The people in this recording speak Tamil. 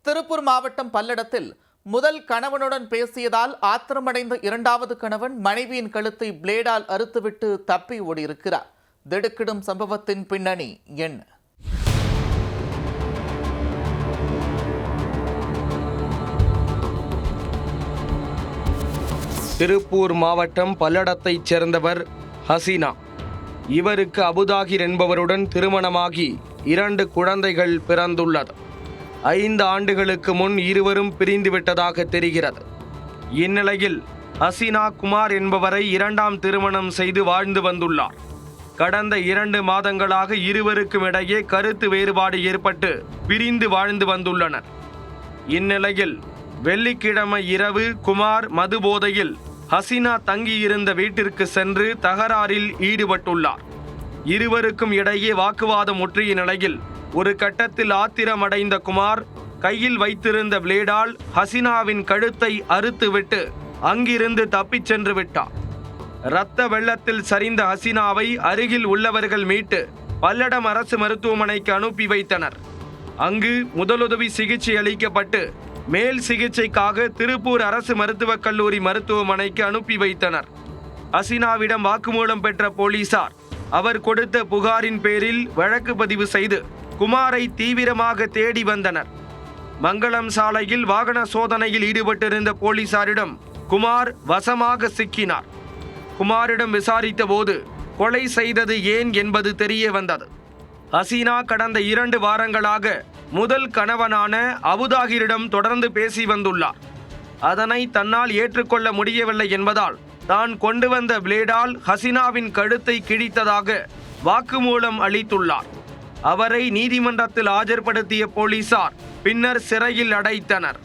திருப்பூர் மாவட்டம் பல்லடத்தில் முதல் கணவனுடன் பேசியதால் ஆத்திரமடைந்த இரண்டாவது கணவன் மனைவியின் கழுத்தை பிளேடால் அறுத்துவிட்டு தப்பி ஓடியிருக்கிறார். திடுக்கிடும் சம்பவத்தின் பின்னணி என்ன? திருப்பூர் மாவட்டம் பல்லடத்தைச் சேர்ந்தவர் ஹசீனா. இவருக்கு அபுதாகிர் என்பவருடன் திருமணமாகி 2 குழந்தைகள் பிறந்துள்ளது. 5 ஆண்டுகளுக்கு முன் இருவரும் பிரிந்துவிட்டதாக தெரிகிறது. இந்நிலையில் ஹசீனா குமார் என்பவரை 2ஆம் திருமணம் செய்து வாழ்ந்து வந்துள்ளார். கடந்த 2 மாதங்களாக இருவருக்கும் இடையே கருத்து வேறுபாடு ஏற்பட்டு பிரிந்து வாழ்ந்து வந்துள்ளனர். இந்நிலையில் வெள்ளிக்கிழமை இரவு குமார் மதுபோதையில் ஹசீனா தங்கியிருந்த வீட்டிற்கு சென்று தகராறில் ஈடுபட்டுள்ளார். இருவருக்கும் இடையே வாக்குவாதம் முற்றிய நிலையில் ஒரு கட்டத்தில் ஆத்திரமடைந்த குமார் கையில் வைத்திருந்த பிளேடால் ஹசீனாவின் கழுத்தை அறுத்துவிட்டு அங்கிருந்து தப்பிச் சென்று விட்டார். இரத்த வெள்ளத்தில் சரிந்த ஹசீனாவை அருகில் உள்ளவர்கள் மீட்டு பல்லடம் அரசு மருத்துவமனைக்கு அனுப்பி வைத்தனர். அங்கு முதலுதவி சிகிச்சை அளிக்கப்பட்டு மேல் சிகிச்சைக்காக திருப்பூர் அரசு மருத்துவக் கல்லூரி மருத்துவமனைக்கு அனுப்பி வைத்தனர். ஹசீனாவிடம் வாக்குமூலம் பெற்ற போலீசார் அவர் கொடுத்த புகாரின் பேரில் வழக்கு பதிவு செய்து குமாரை தீவிரமாக தேடி வந்தனர். மங்களம் சாலையில் வாகன சோதனையில் ஈடுபட்டிருந்த போலீசாரிடம் குமார் வசமாக சிக்கினார். குமாரிடம் விசாரித்த போது கொலை செய்தது ஏன் என்பது தெரிய வந்தது. ஹசீனா கடந்த 2 வாரங்களாக முதல் கணவனான அபுதாகிரிடம் தொடர்ந்து பேசி வந்துள்ளார். அதனை தன்னால் ஏற்றுக்கொள்ள முடியவில்லை என்பதால் தான் கொண்டு வந்த பிளேடால் ஹசீனாவின் கழுத்தை கிழித்ததாக வாக்குமூலம் அளித்துள்ளார். அவரை நீதிமன்றத்தில் ஆஜர்படுத்திய போலீசார் பின்னர் சிறையில் அடைத்தனர்.